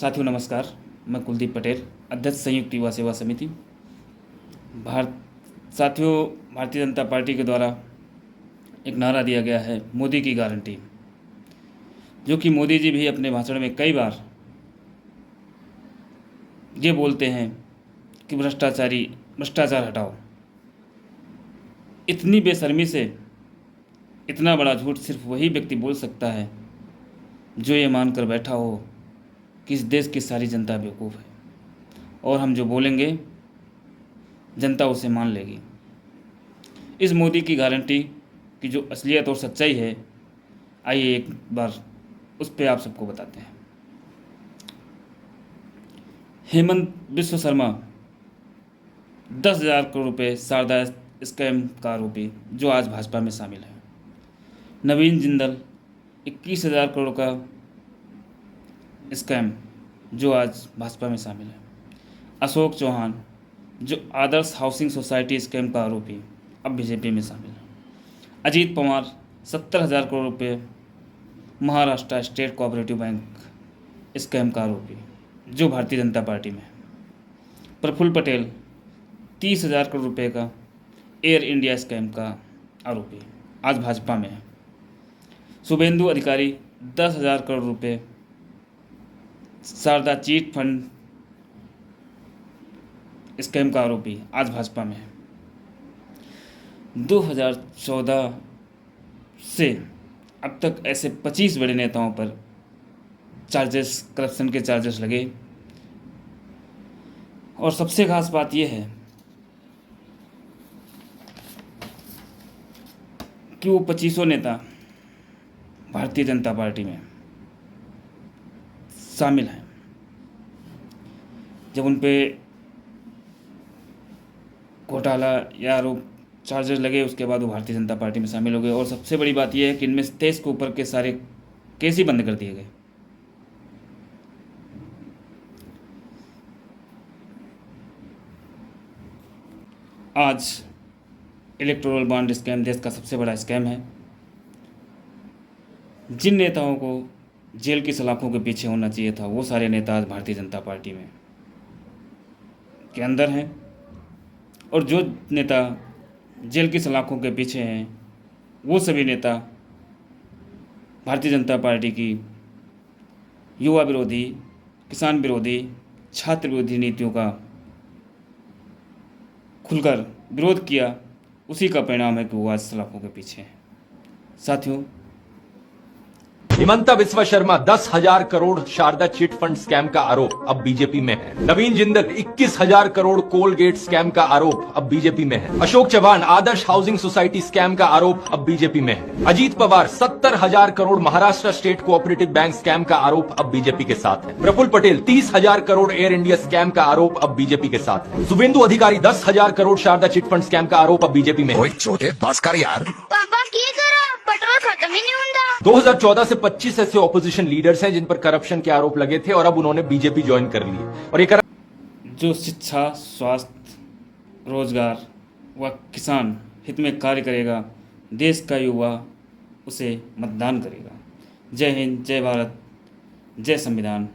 साथियों नमस्कार। मैं कुलदीप पटेल, अध्यक्ष संयुक्त युवा सेवा समिति भारत। साथियों, भारतीय जनता पार्टी के द्वारा एक नारा दिया गया है, मोदी की गारंटी, जो कि मोदी जी भी अपने भाषण में कई बार ये बोलते हैं कि भ्रष्टाचार हटाओ। इतनी बेशर्मी से इतना बड़ा झूठ सिर्फ वही व्यक्ति बोल सकता है जो ये मानकर बैठा हो कि इस देश की सारी जनता बेवकूफ़ है और हम जो बोलेंगे जनता उसे मान लेगी। इस मोदी की गारंटी की जो असलियत और सच्चाई है, आइए एक बार उस पर आप सबको बताते हैं। हेमंत बिश्व शर्मा 10,000 करोड़ रुपए शारदा स्कैम का आरोपी जो आज भाजपा में शामिल है। नवीन जिंदल 21,000 करोड़ का स्कैम जो आज भाजपा में शामिल है। अशोक चौहान जो आदर्श हाउसिंग सोसाइटी स्कैम का आरोपी अब बीजेपी में शामिल है। अजीत पवार 70,000 करोड़ रुपए Maharashtra state cooperative bank scam का आरोपी जो भारतीय जनता पार्टी में है। प्रफुल्ल पटेल 30,000 करोड़ रुपए का एयर इंडिया स्कैम का आरोपी आज भाजपा में है। शुभेंदु अधिकारी 10,000 करोड़ रुपए शारदा चीट फंड स्कैम का आरोपी आज भाजपा में है। 2014 से अब तक ऐसे 25 बड़े नेताओं पर करप्शन के चार्जेस लगे और सबसे खास बात यह है कि वो 25 नेता भारतीय जनता पार्टी में शामिल हैं। जब उन पे घोटाला या आरोप चार्जेस लगे उसके बाद वो भारतीय जनता पार्टी में शामिल हो गए। और सबसे बड़ी बात यह है कि इनमें 23 के ऊपर के सारे केस ही बंद कर दिए गए। आज इलेक्टोरल बॉन्ड स्कैम देश का सबसे बड़ा स्कैम है। जिन नेताओं को जेल की सलाखों के पीछे होना चाहिए था, वो सारे नेता आज भारतीय जनता पार्टी में के अंदर हैं। और जो नेता जेल की सलाखों के पीछे हैं, वो सभी नेता भारतीय जनता पार्टी की युवा विरोधी, किसान विरोधी, छात्र विरोधी नीतियों का खुलकर विरोध किया। उसी का परिणाम है कि वो आज सलाखों के पीछे हैं। साथियों, Himanta Biswa Sarma 10,000 crore Saradha chit fund scam का आरोप अब बीजेपी में है। नवीन जिंदल 21,000 करोड़ कोलगेट स्कैम का आरोप अब बीजेपी में है। Ashok Chavan Adarsh housing society scam का आरोप अब बीजेपी में है। Ajit Pawar 70,000 crore Maharashtra state cooperative bank scam का आरोप अब बीजेपी के साथ है। Praful Patel 30,000 crore Air India scam का आरोप अब बीजेपी के साथ है। Suvendu Adhikari 10,000 crore Saradha chit fund scam का आरोप अब बीजेपी में है। छोटे बस कर यार, पापा की करा पेट्रोल खत्म ही नहीं होता। 2014 से 25 ऐसे ऑपोजिशन लीडर्स हैं जिन पर करप्शन के आरोप लगे थे और अब उन्होंने बीजेपी ज्वाइन कर ली। और ये जो शिक्षा, स्वास्थ्य, रोजगार व किसान हित में कार्य करेगा, देश का युवा उसे मतदान करेगा। जय हिंद, जय भारत, जय संविधान।